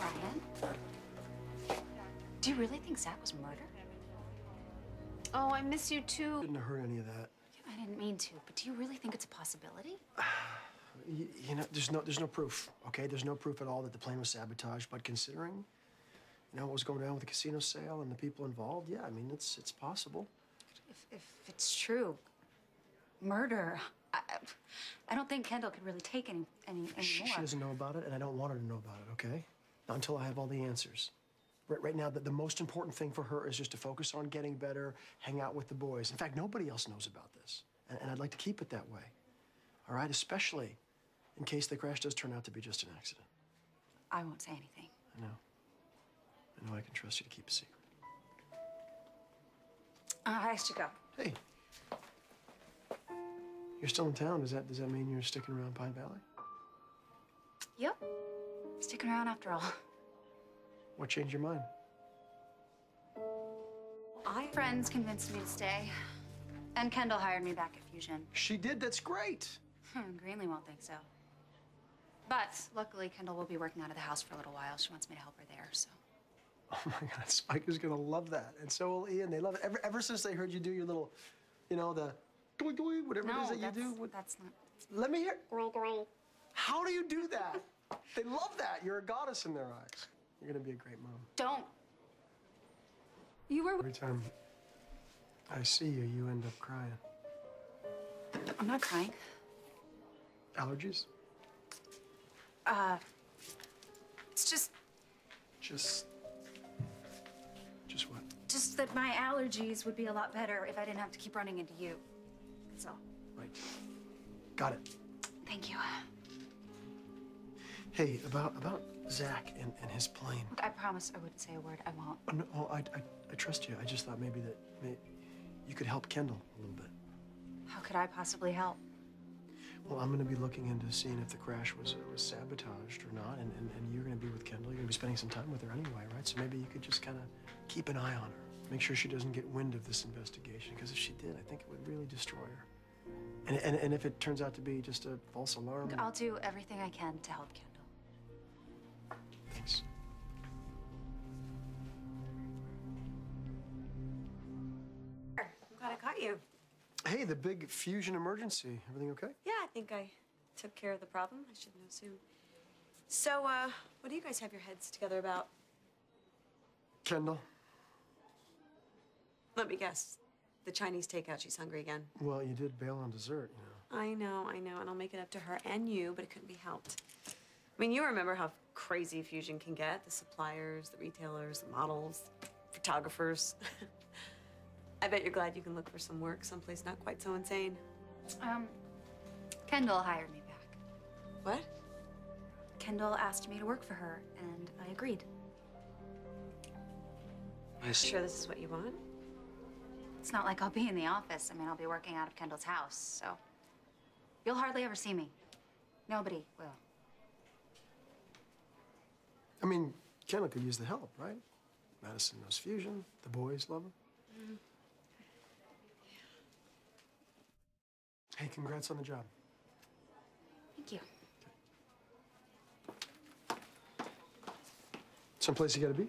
Ryan, do you really think Zach was murdered? Oh, I miss you too. Didn't hurt any of that. I didn't mean to, but do you really think it's a possibility? You know, there's no proof, okay? There's no proof at all that the plane was sabotaged, but considering, you know, what was going down with the casino sale and the people involved, yeah, I mean, it's possible. If it's true, murder, I don't think Kendall could really take any more. She doesn't know about it, and I don't want her to know about it, okay? Not until I have all the answers. Right now, the most important thing for her is just to focus on getting better, hang out with the boys. In fact, nobody else knows about this, and I'd like to keep it that way, all right? Especially in case the crash does turn out to be just an accident. I won't say anything. I know. I know I can trust you to keep a secret. I should go. Hey. You're still in town. Does that mean you're sticking around Pine Valley? Yep. Sticking around after all. What changed your mind? Friends convinced me to stay. And Kendall hired me back at Fusion. She did? That's great. Greenlee won't think so. But luckily, Kendall will be working out of the house for a little while. She wants me to help her there, so. Oh my God, Spike is gonna love that. And so will Ian. They love it. Ever since they heard you do your little, you know, the doy doy, whatever it is that you do. That's not. Let me hear. How do you do that? They love that. You're a goddess in their eyes. You're gonna be a great mom. Don't. You were. Every time I see you, you end up crying. I'm not crying. Allergies? It's just what? Just that my allergies would be a lot better if I didn't have to keep running into you. That's all. Right. Got it. Thank you. Hey, about Zach and his plane. Look, I promise I wouldn't say a word. I won't. Oh, no, I trust you. I just thought maybe you could help Kendall a little bit. How could I possibly help? Well, I'm going to be looking into seeing if the crash was sabotaged or not, and you're going to be with Kendall. You're going to be spending some time with her anyway, right? So maybe you could just kind of keep an eye on her. Make sure she doesn't get wind of this investigation, because if she did, I think it would really destroy her. And if it turns out to be just a false alarm... Look, I'll do everything I can to help Kendall. Thanks. I'm glad I caught you. Hey, the big Fusion emergency. Everything okay? Yeah, I think I took care of the problem. I should know soon. So, what do you guys have your heads together about? Kendall? Let me guess. The Chinese takeout, she's hungry again. Well, you did bail on dessert, you know. I know, and I'll make it up to her and you, but it couldn't be helped. I mean, you remember how crazy Fusion can get. The suppliers, the retailers, the models, photographers. I bet you're glad you can look for some work someplace not quite so insane. Kendall hired me back. What? Kendall asked me to work for her, and I agreed. Sure this is what you want? It's not like I'll be in the office. I mean, I'll be working out of Kendall's house, so you'll hardly ever see me. Nobody will. I mean, Kendall could use the help, right? Madison knows Fusion. The boys love him. Hey, congrats on the job. Thank you. Someplace you gotta be?